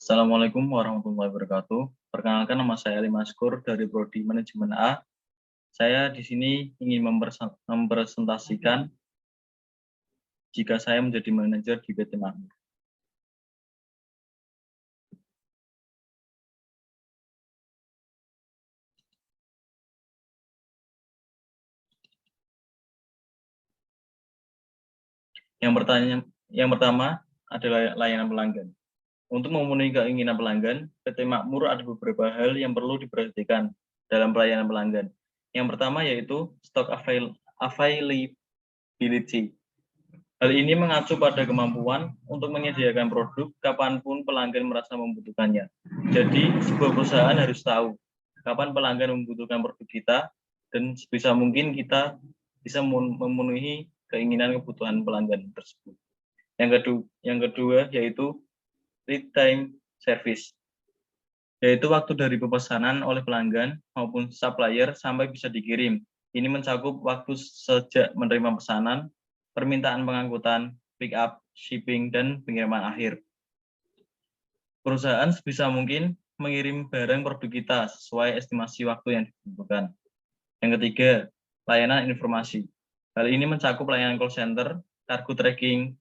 Assalamualaikum warahmatullahi wabarakatuh. Perkenalkan, nama saya Ali Maskur dari Prodi Manajemen A. Saya di sini ingin mempresentasikan jika saya menjadi manajer di PT Makmur. Yang pertama adalah layanan pelanggan. Untuk memenuhi keinginan pelanggan, PT Makmur ada beberapa hal yang perlu diperhatikan dalam pelayanan pelanggan. Yang pertama yaitu stock availability. Hal ini mengacu pada kemampuan untuk menyediakan produk kapanpun pelanggan merasa membutuhkannya. Jadi, sebuah perusahaan harus tahu kapan pelanggan membutuhkan produk kita, dan sebisa mungkin kita bisa memenuhi keinginan kebutuhan pelanggan tersebut. Yang kedua yaitu lead time service, yaitu waktu dari pemesanan oleh pelanggan maupun supplier sampai bisa dikirim. Ini mencakup waktu sejak menerima pesanan, permintaan pengangkutan, pick up, shipping, dan pengiriman akhir. Perusahaan sebisa mungkin mengirim barang produk kita sesuai estimasi waktu yang dibutuhkan. Yang ketiga, layanan informasi. Hal ini mencakup layanan call center, kargo tracking,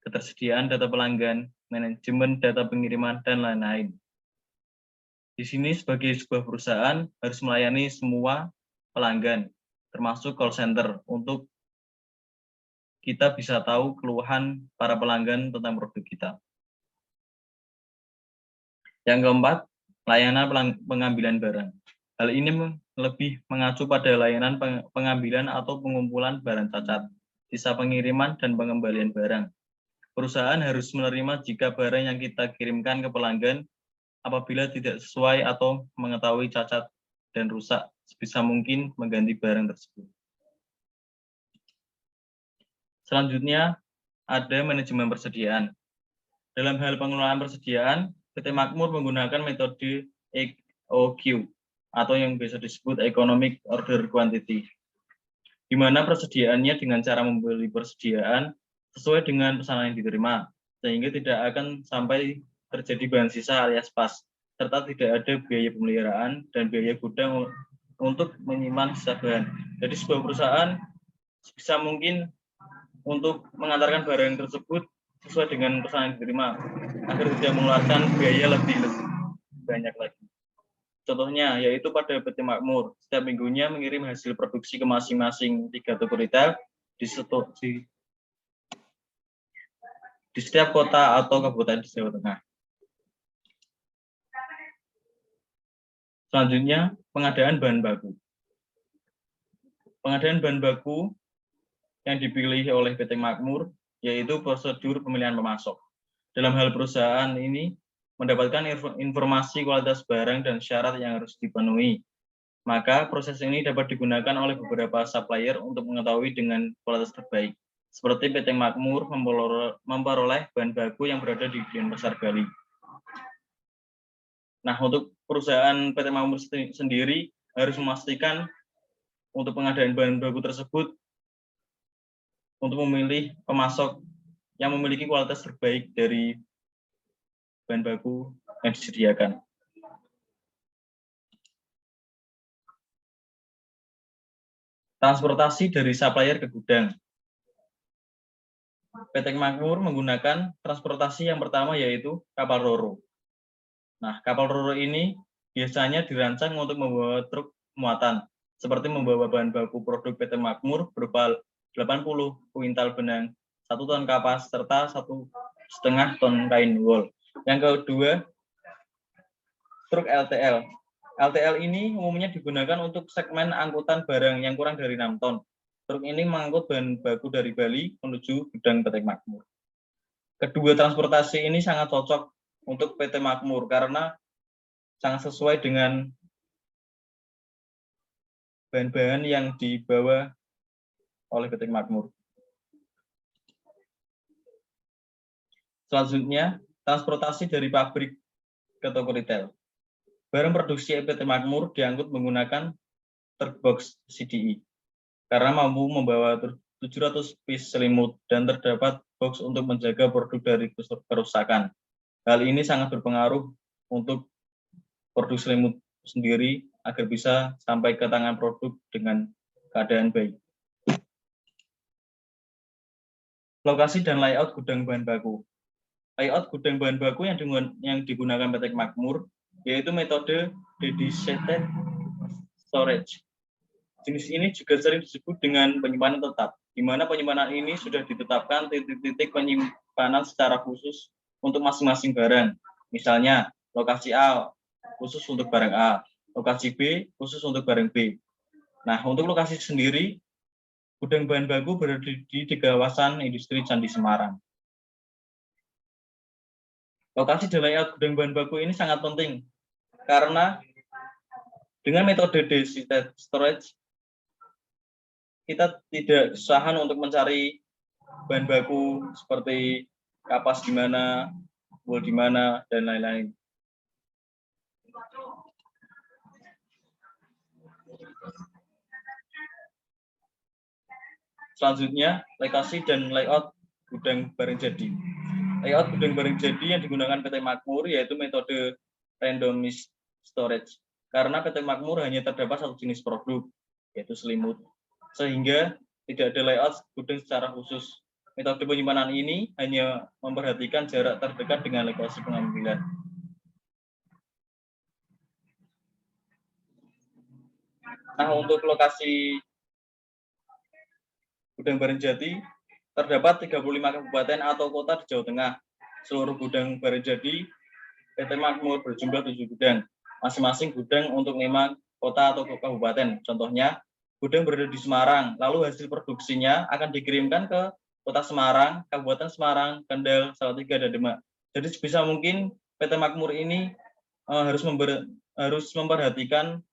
ketersediaan data pelanggan, manajemen data pengiriman, dan lain-lain. Di sini sebagai sebuah perusahaan harus melayani semua pelanggan, termasuk call center, untuk kita bisa tahu keluhan para pelanggan tentang produk kita. Yang keempat, layanan pengambilan barang. Hal ini lebih mengacu pada layanan pengambilan atau pengumpulan barang cacat, sisa pengiriman, dan pengembalian barang. Perusahaan harus menerima jika barang yang kita kirimkan ke pelanggan apabila tidak sesuai atau mengetahui cacat dan rusak, sebisa mungkin mengganti barang tersebut. Selanjutnya, ada manajemen persediaan. Dalam hal pengelolaan persediaan, PT Makmur menggunakan metode EOQ atau yang biasa disebut Economic Order Quantity, di mana persediaannya dengan cara membeli persediaan sesuai dengan pesanan yang diterima, sehingga tidak akan sampai terjadi bahan sisa alias pas, serta tidak ada biaya pemeliharaan dan biaya gudang untuk menyimpan sisa bahan. Jadi sebuah perusahaan sebisa mungkin untuk mengantarkan barang tersebut sesuai dengan pesanan yang diterima, agar tidak mengeluarkan biaya lebih banyak lagi. Contohnya yaitu pada PT Makmur, setiap minggunya mengirim hasil produksi ke masing-masing 3 toko retail di setiap kota atau kabupaten di Jawa Tengah. Selanjutnya, pengadaan bahan baku. Pengadaan bahan baku yang dipilih oleh PT Makmur yaitu prosedur pemilihan pemasok. Dalam hal perusahaan ini mendapatkan informasi kualitas barang dan syarat yang harus dipenuhi. Maka proses ini dapat digunakan oleh beberapa supplier untuk mengetahui dengan kualitas terbaik. Seperti PT Makmur memperoleh bahan baku yang berada di Denpasar, Bali. Nah, untuk perusahaan PT Makmur sendiri harus memastikan untuk pengadaan bahan baku tersebut untuk memilih pemasok yang memiliki kualitas terbaik dari bahan baku yang disediakan. Transportasi dari supplier ke gudang. PT Makmur menggunakan transportasi yang pertama yaitu kapal ro-ro. Nah, kapal ro-ro ini biasanya dirancang untuk membawa truk muatan, seperti membawa bahan baku produk PT Makmur berupa 80 kuintal benang, 1 ton kapas, serta 1,5 ton kain wol. Yang kedua, truk LTL. LTL ini umumnya digunakan untuk segmen angkutan barang yang kurang dari 6 ton. Truk ini mengangkut bahan baku dari Bali menuju gudang PT Makmur. Kedua transportasi ini sangat cocok untuk PT Makmur karena sangat sesuai dengan bahan-bahan yang dibawa oleh PT Makmur. Selanjutnya, transportasi dari pabrik ke toko retail. Barang produksi PT Makmur diangkut menggunakan truk box CDI karena mampu membawa 700 piece selimut dan terdapat box untuk menjaga produk dari kerusakan. Hal ini sangat berpengaruh untuk produk selimut sendiri agar bisa sampai ke tangan produk dengan keadaan baik. Lokasi dan layout gudang bahan baku. Layout gudang bahan baku yang digunakan PT Makmur yaitu metode dedicated storage. Jenis ini juga sering disebut dengan penyimpanan tetap, di mana penyimpanan ini sudah ditetapkan titik-titik penyimpanan secara khusus untuk masing-masing barang. Misalnya, lokasi A khusus untuk barang A, lokasi B khusus untuk barang B. Nah, untuk lokasi sendiri, gudang bahan baku berada di kawasan industri Candi Semarang. Lokasi dan layout gudang bahan baku ini sangat penting, karena dengan metode dedicated storage, kita tidak kesusahan untuk mencari bahan baku seperti kapas di mana, wool di mana, dan lain-lain. Selanjutnya, lokasi dan layout gudang barang jadi. Layout gudang barang jadi yang digunakan PT Makmur yaitu metode randomized storage. Karena PT Makmur hanya terdapat satu jenis produk, yaitu selimut. Sehingga tidak ada layout gudang secara khusus. Metode penyimpanan ini hanya memperhatikan jarak terdekat dengan lokasi pengambilan. Nah, untuk lokasi gudang barang jadi, terdapat 35 kabupaten atau kota di Jawa Tengah. Seluruh gudang barang jadi PT Makmur berjumlah 7 gudang. Masing-masing gudang untuk 5 kota atau kabupaten. Contohnya, gudang berada di Semarang, lalu hasil produksinya akan dikirimkan ke Kota Semarang, Kabupaten Semarang, Kendal, Salatiga, dan Demak. Jadi sebisa mungkin PT Makmur ini harus memperhatikan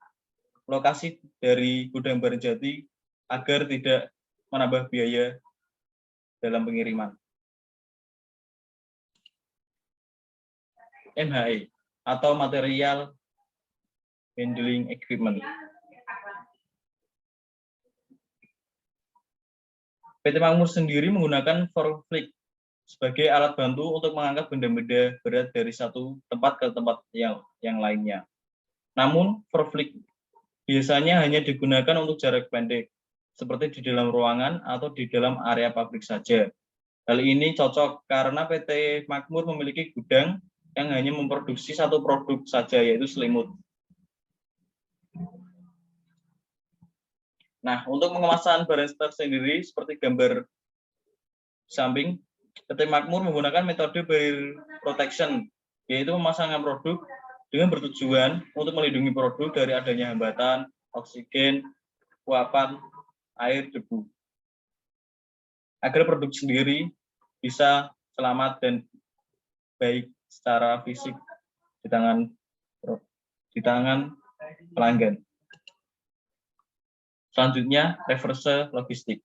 lokasi dari gudang barang jadi agar tidak menambah biaya dalam pengiriman. MHE atau Material Handling Equipment. PT Makmur sendiri menggunakan forklift sebagai alat bantu untuk mengangkat benda-benda berat dari satu tempat ke tempat yang lainnya. Namun, forklift biasanya hanya digunakan untuk jarak pendek, seperti di dalam ruangan atau di dalam area pabrik saja. Hal ini cocok karena PT Makmur memiliki gudang yang hanya memproduksi satu produk saja, yaitu selimut. Nah, untuk pengemasan barang tersendiri seperti gambar samping, PT Makmur menggunakan metode barrier protection, yaitu memasangkan produk dengan bertujuan untuk melindungi produk dari adanya hambatan, oksigen, uapan, air, debu, agar produk sendiri bisa selamat dan baik secara fisik di tangan pelanggan. Selanjutnya, reverse logistik.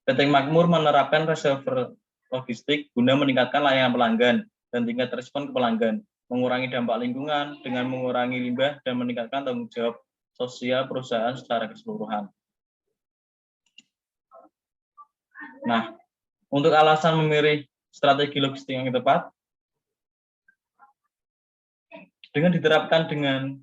PT Makmur menerapkan reverse logistik guna meningkatkan layanan pelanggan dan tingkat respon ke pelanggan, mengurangi dampak lingkungan dengan mengurangi limbah dan meningkatkan tanggung jawab sosial perusahaan secara keseluruhan. Nah, untuk alasan memilih strategi logistik yang tepat, dengan diterapkan dengan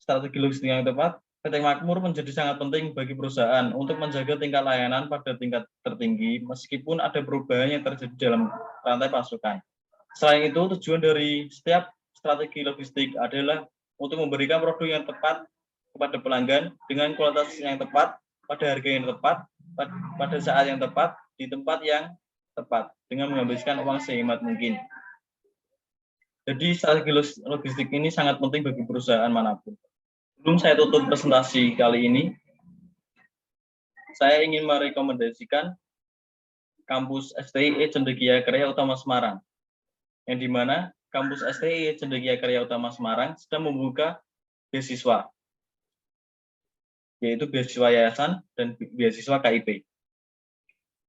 strategi logistik yang tepat, PT Makmur menjadi sangat penting bagi perusahaan untuk menjaga tingkat layanan pada tingkat tertinggi meskipun ada perubahan yang terjadi dalam rantai pasokan. Selain itu, tujuan dari setiap strategi logistik adalah untuk memberikan produk yang tepat kepada pelanggan dengan kualitas yang tepat, pada harga yang tepat, pada saat yang tepat, di tempat yang tepat, dengan menghabiskan uang sehemat mungkin. Jadi strategi logistik ini sangat penting bagi perusahaan manapun. Sebelum saya tutup presentasi kali ini, saya ingin merekomendasikan kampus STIE Cendekia Karya Utama Semarang, yang dimana kampus STIE Cendekia Karya Utama Semarang sedang membuka beasiswa, yaitu beasiswa yayasan dan beasiswa KIP.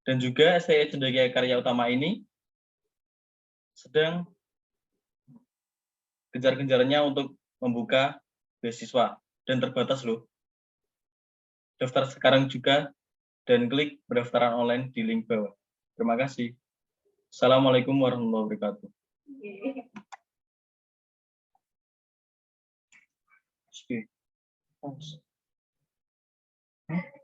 Dan juga STIE Cendekia Karya Utama ini sedang gencar-gencarnya untuk membuka beasiswa dan terbatas loh. Daftar sekarang juga dan klik pendaftaran online di link bawah. Terima kasih. Assalamualaikum warahmatullahi wabarakatuh. Terus piye? Terus. Hah?